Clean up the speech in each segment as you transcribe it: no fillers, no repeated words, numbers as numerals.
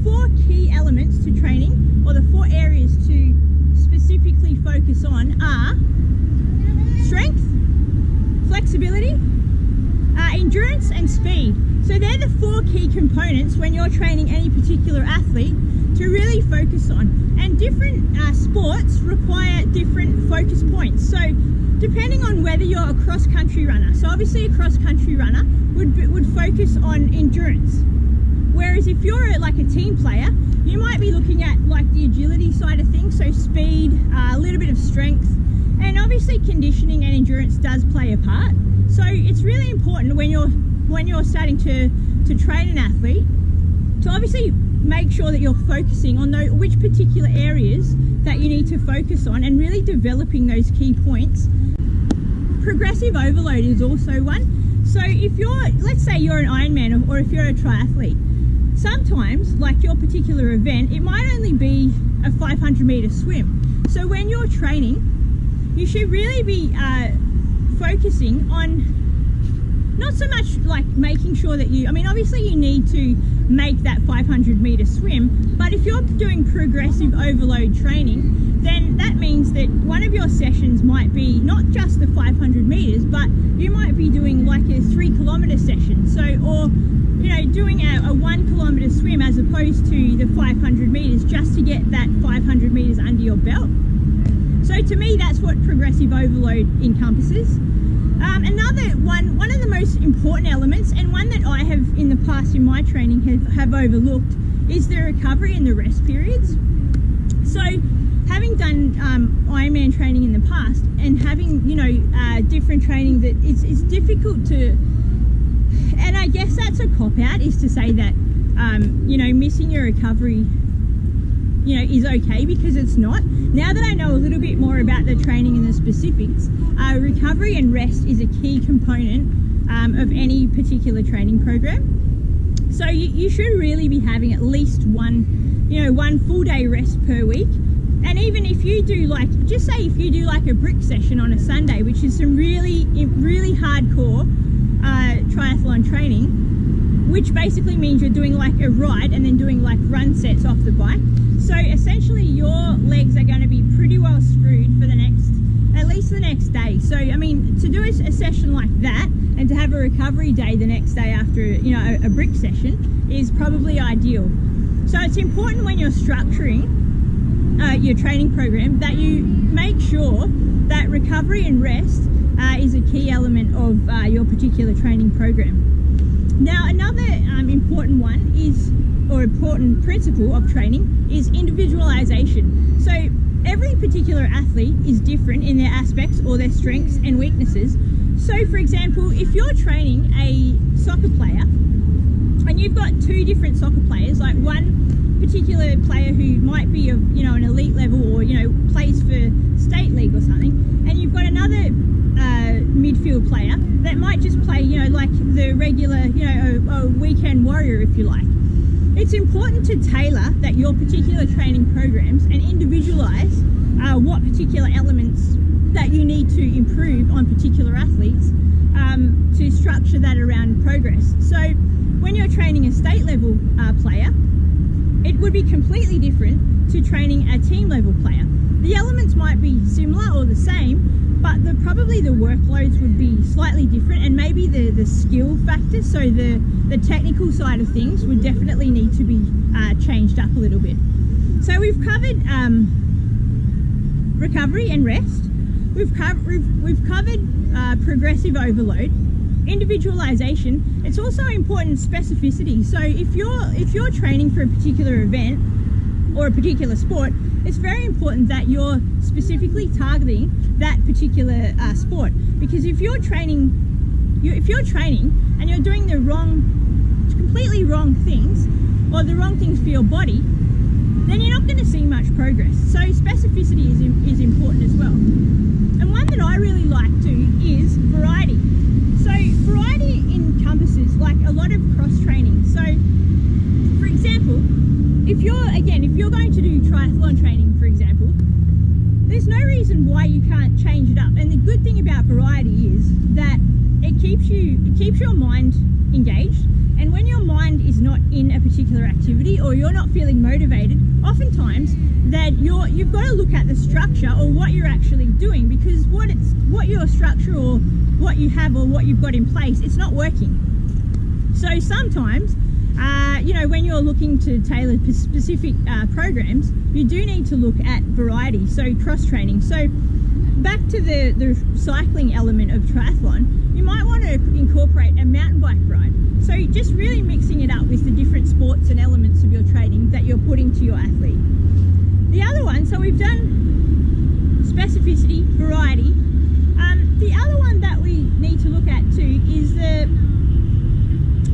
four key elements to training, or the four areas to specifically focus on, are strength, flexibility, endurance and speed. So they're the four key components when you're training any particular athlete to really focus on. And different sports require different focus points. So depending on whether you're a cross-country runner, so obviously a cross-country runner would focus on endurance. Whereas if you're like a team player, you might be looking at like the agility side of things, so speed, a little bit of strength, and obviously conditioning and endurance does play a part. So it's really important when you're starting to train an athlete to obviously make sure that you're focusing on which particular areas that you need to focus on and really developing those key points. Progressive overload is also one. So if let's say you're an Ironman or if you're a triathlete, sometimes, like your particular event, it might only be a 500-meter swim. So when you're training, you should really be focusing on not so much like making sure that obviously you need to make that 500-meter swim, but if you're doing progressive overload training, then that means that one of your sessions might be not just the 500 meters, but you might be doing like a 3-kilometer session. So, or doing a 1 kilometer swim as opposed to the 500 meters just to get that 500 meters under your belt. So to me, that's what progressive overload encompasses. Another one of the most important elements, and one that I have in the past in my training have overlooked, is the recovery and the rest periods. So having done Ironman training in the past and having different training that it's difficult to, and I guess that's a cop-out, is to say that missing your recovery is okay, because it's not. Now that I know a little bit more about the training and the specifics, recovery and rest is a key component of any particular training program. So you should really be having at least one full day rest per week. And even if you do if you do a brick session on a Sunday, which is some really hardcore triathlon training, which basically means you're doing like a ride and then doing like run sets off the bike. So essentially your legs are going to be pretty well screwed for at least the next day. So to do a session like that and to have a recovery day the next day after a brick session is probably ideal. So it's important when you're structuring your training program that you make sure that recovery and rest is a key element of your particular training program. Now, another important one important principle of training is individualization. So every particular athlete is different in their aspects or their strengths and weaknesses. So for example, if you're training a soccer player and you've got two different soccer players, like one particular player who might be of an elite level or plays for state league or something, and you've got another midfield player that might just play like the regular a weekend warrior, if you like. It's important to tailor your particular training programs and individualize what particular elements that you need to improve on particular athletes to structure that around progress. So when you're training a state level player, it would be completely different to training a team level player. The elements might be similar or the same, but probably the workloads would be slightly different, and maybe the skill factor, so the technical side of things, would definitely need to be changed up a little bit. So we've covered recovery and rest. We've covered progressive overload, individualization. It's also important specificity. So if you're training for a particular event or a particular sport, it's very important that you're specifically targeting that particular sport. Because if you're training and you're doing completely wrong things, or the wrong things for your body, then you're not going to see much progress. So specificity is important as well. And one that I really like too is variety. So variety encompasses like a lot of cross training. So for example, if you're going to do triathlon training, for example, there's no reason why you can't change it up. And the good thing about variety is that it keeps your mind engaged. And when your mind is not in a particular activity or you're not feeling motivated, oftentimes that you've got to look at the structure or what you're actually doing, because what your structure or what you have or what you've got in place, it's not working. So sometimes, when you're looking to tailor specific programs, you do need to look at variety, so cross-training. So back to the cycling element of triathlon, you might want to incorporate a mountain bike ride. So just really mixing it up with the different sports and elements of your training that you're putting to your athlete. The other one, so we've done specificity, variety. The other one that we need to look at too is the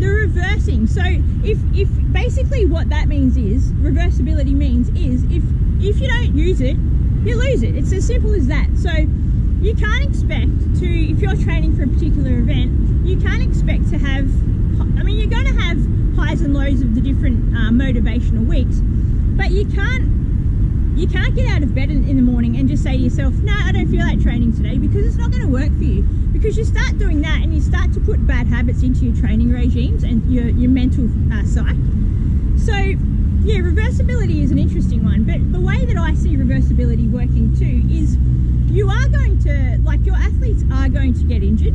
reversing. So if basically what that means is, reversibility means is, if you don't use it, you lose it. It's as simple as that. So you can't expect to, if you're training for a particular event, you can't expect to have, you're going to have highs and lows of the different motivational weeks, but you can't get out of bed in the morning and just say to yourself, no, I don't feel like training today, because it's not going to work for you. Because you start doing that and you start to put bad habits into your training regimes and your mental psyche. So yeah, reversibility is an interesting one, but the way that I see reversibility working too is you are going to, your athletes are going to get injured.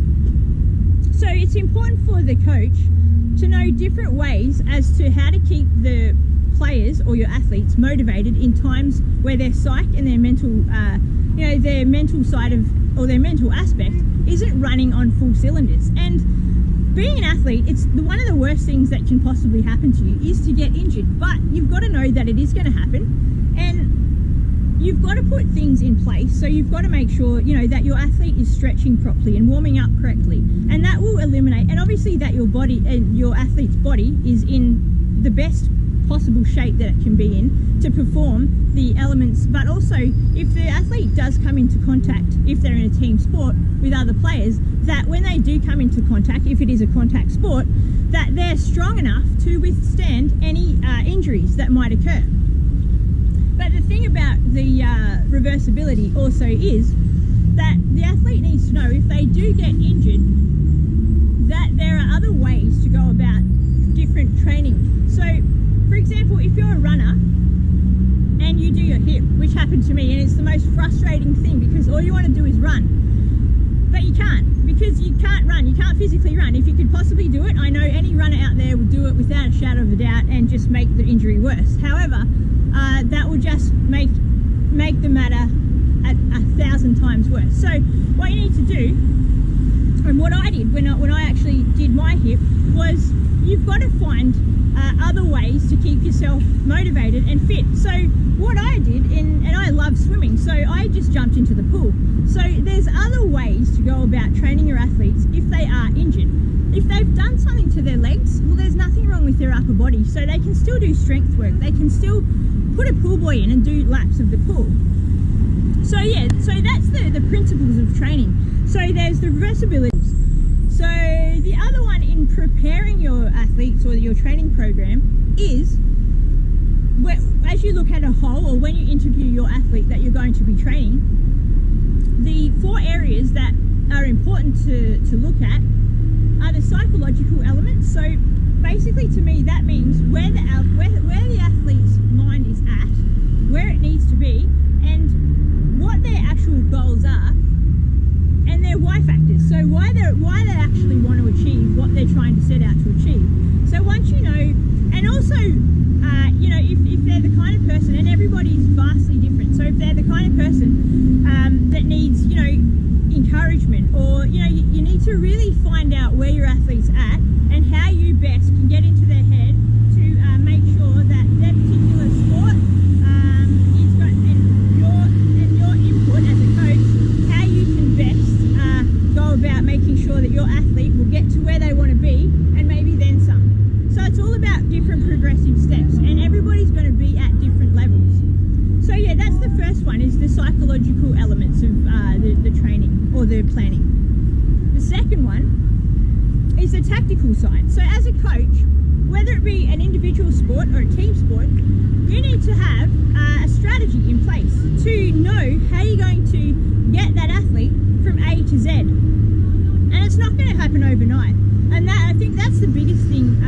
So it's important for the coach to know different ways as to how to keep the players or your athletes motivated in times where their psyche and their mental, their mental side of, or their mental aspect isn't running on full cylinders. And being an athlete, it's one of the worst things that can possibly happen to you is to get injured, but you've got to know that it is going to happen, and you've got to put things in place. So you've got to make sure, that your athlete is stretching properly and warming up correctly, and that will eliminate, and obviously that your body and your athlete's body is in the best possible shape that it can be in to perform the elements. But also, if the athlete does come into contact, if they're in a team sport with other players, that when they do come into contact, if it is a contact sport, that they're strong enough to withstand any injuries that might occur. But the thing about the reversibility also is that the athlete needs to know, if they do get injured, that there are other ways to go about different training. So for example, if you're a runner and you do your hip, which happened to me, and it's the most frustrating thing, because all you want to do is run, but you can't, because you can't run, you can't physically run. If you could possibly do it, I know any runner out there would do it without a shadow of a doubt and just make the injury worse. However, that would just make the matter 1,000 times worse. So what you need to do, and what I did when I actually did my hip, was you've got to find other ways to keep yourself motivated and fit. So what I did, and I love swimming, so I just jumped into the pool. So there's other ways to go about training your athletes if they are injured. If they've done something to their legs, well, there's nothing wrong with their upper body, so they can still do strength work. They can still put a pool boy in and do laps of the pool. So yeah, so that's the principles of training. So there's the reversibility. So the other one in preparing your athletes or your training program is, as you look at a whole, or when you interview your athlete that you're going to be training, the 4 areas that are important to look at are the psychological elements. So basically, to me, that means where the athlete's mind is at, where it needs to be, and what their actual goals are, and their why factors. So why they actually want to achieve what they're trying to set out to achieve. So once you know, and also, if they're the kind of person, and everybody's vastly different. So if they're the kind of person that needs, encouragement, or you need to really find out where your athlete's at and how you best can get into their head to make sure that their particular sport is got, and your input as a coach, how you can best go about making sure that your athlete will get to where they want to be, and maybe then some. So it's all about different progressive steps, and everybody's going to be at different levels. So yeah, that's the first one, is the psychological elements of the training or the planning. The second one is the tactical side. So as a coach, whether it be an individual sport or a team sport, you need to have a strategy in place to know how you're going to get that athlete from A to Z. And it's not going to happen overnight. And I think that's the biggest thing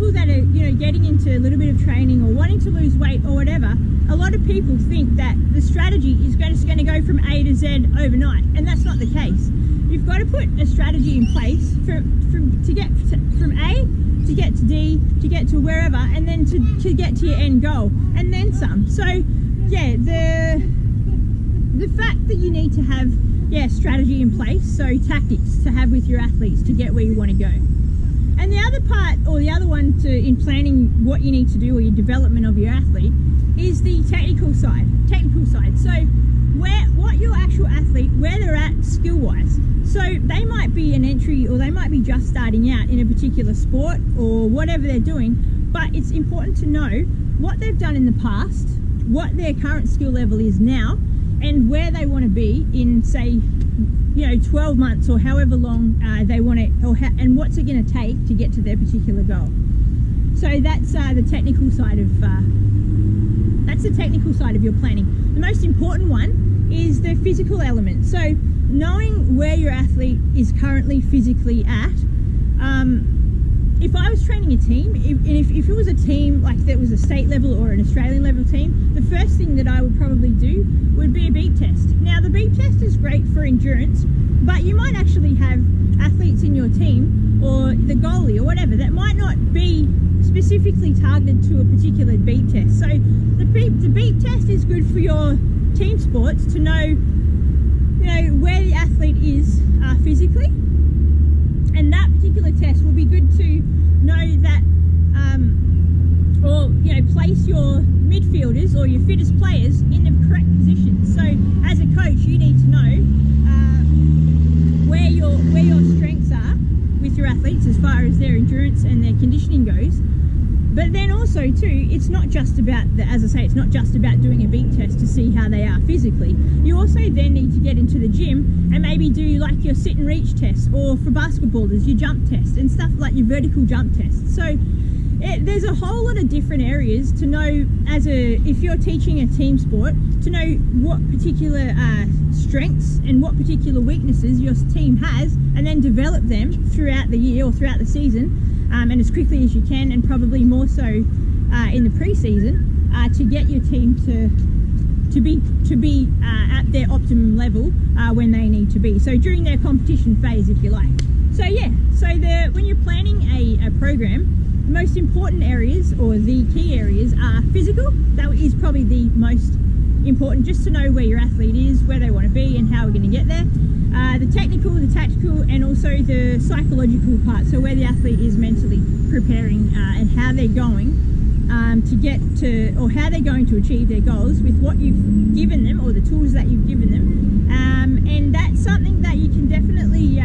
people that are, getting into a little bit of training or wanting to lose weight or whatever, a lot of people think that the strategy is just going to go from A to Z overnight, and that's not the case. You've got to put a strategy in place to get from A to get to D, to get to wherever, and then to get to your end goal, and then some. So yeah, the fact that you need to have strategy in place, so tactics to have with your athletes to get where you want to go. And the other part, or the other one in planning what you need to do or your development of your athlete, is the technical side. So what your actual athlete, where they're at skill wise. So they might be an entry, or they might be just starting out in a particular sport or whatever they're doing, but it's important to know what they've done in the past, what their current skill level is now, and where they want to be in, say, 12 months or however long they want it, and what's it going to take to get to their particular goal. So that's the technical side of your planning. The most important one is the physical element. So knowing where your athlete is currently physically at. If I was training a team, if it was a team like that was a state level or an Australian level team, the first thing that I would probably do would be a beep test. Now the beep test is great for endurance, but you might actually have athletes in your team or the goalie or whatever that might not be specifically targeted to a particular beep test. So the beep test is good for your team sports to know, where the athlete is physically. And that particular test will be good to know that, place your midfielders or your fittest players in the correct position. So as a coach, you need to know where your strengths are with your athletes as far as their endurance and their conditioning goes. But then also too, it's not just about it's not just about doing a beep test to see how they are physically. You also then need to get into the gym and maybe do like your sit and reach test, or for basketballers, your jump test and stuff like your vertical jump test. So there's a whole lot of different areas to know if you're teaching a team sport, to know what particular strengths and what particular weaknesses your team has, and then develop them throughout the year or throughout the season. And as quickly as you can, and probably more so in the pre-season, to get your team to be at their optimum level when they need to be. So during their competition phase, if you like. So yeah, when you're planning a program, the most important areas, or the key areas, are physical. That is probably the most important, just to know where your athlete is, where they want to be, and how we're going to get there. The technical, the tactical, and also the psychological part, so where the athlete is mentally preparing and how they're going to get to, or how they're going to achieve their goals with what you've given them, or the tools that you've given them. And that's something that you can definitely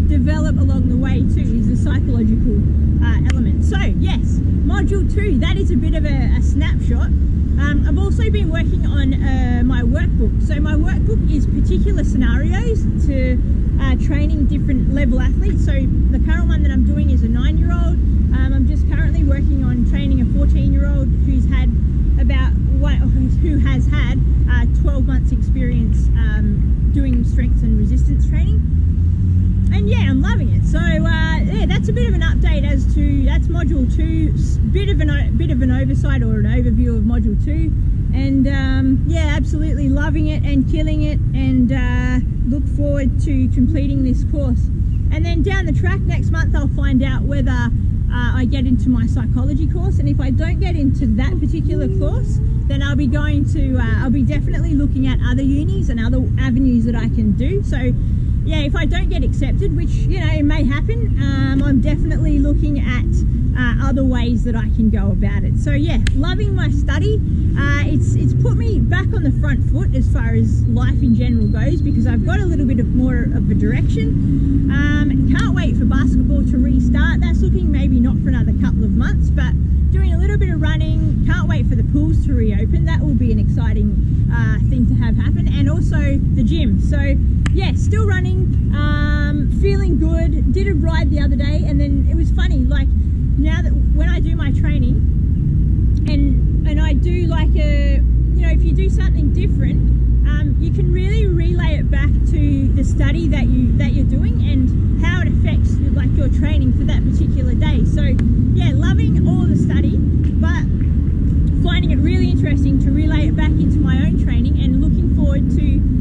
develop along the way too, is the psychological element. So yes, module 2, that is a bit of a snapshot. I've also been working on my workbook. So my workbook is particular scenarios to training different level athletes. So the current one that I'm doing is a 9-year-old. I'm just currently working on training a 14-year-old who has had 12 months experience doing strength and resistance training. And yeah, I'm loving it. So yeah, that's a bit of an update as to, that's module 2, bit of an oversight or an overview of module 2, and yeah, absolutely loving it and killing it, and look forward to completing this course. And then down the track next month, I'll find out whether I get into my psychology course, and if I don't get into that particular course, then I'll be definitely looking at other unis and other avenues that I can do. So yeah, if I don't get accepted, which it may happen, I'm definitely looking at other ways that I can go about it. So yeah, loving my study. It's put me back on the front foot as far as life in general goes, because I've got a little bit more of a direction. Can't wait for basketball to restart. That's looking maybe not for another couple of months, but doing a little bit of running. Can't wait for the pools to reopen. That will be an exciting thing to have happen, and also the gym. So yeah, still running, feeling good. Did a ride the other day, and then it was funny, like now that when I do my training and I do like if you do something different, you can really relay it back to the study that you're doing and how it affects like your training for that particular day. So yeah, loving all of the study, but finding it really interesting to relay it back into my own training and looking forward to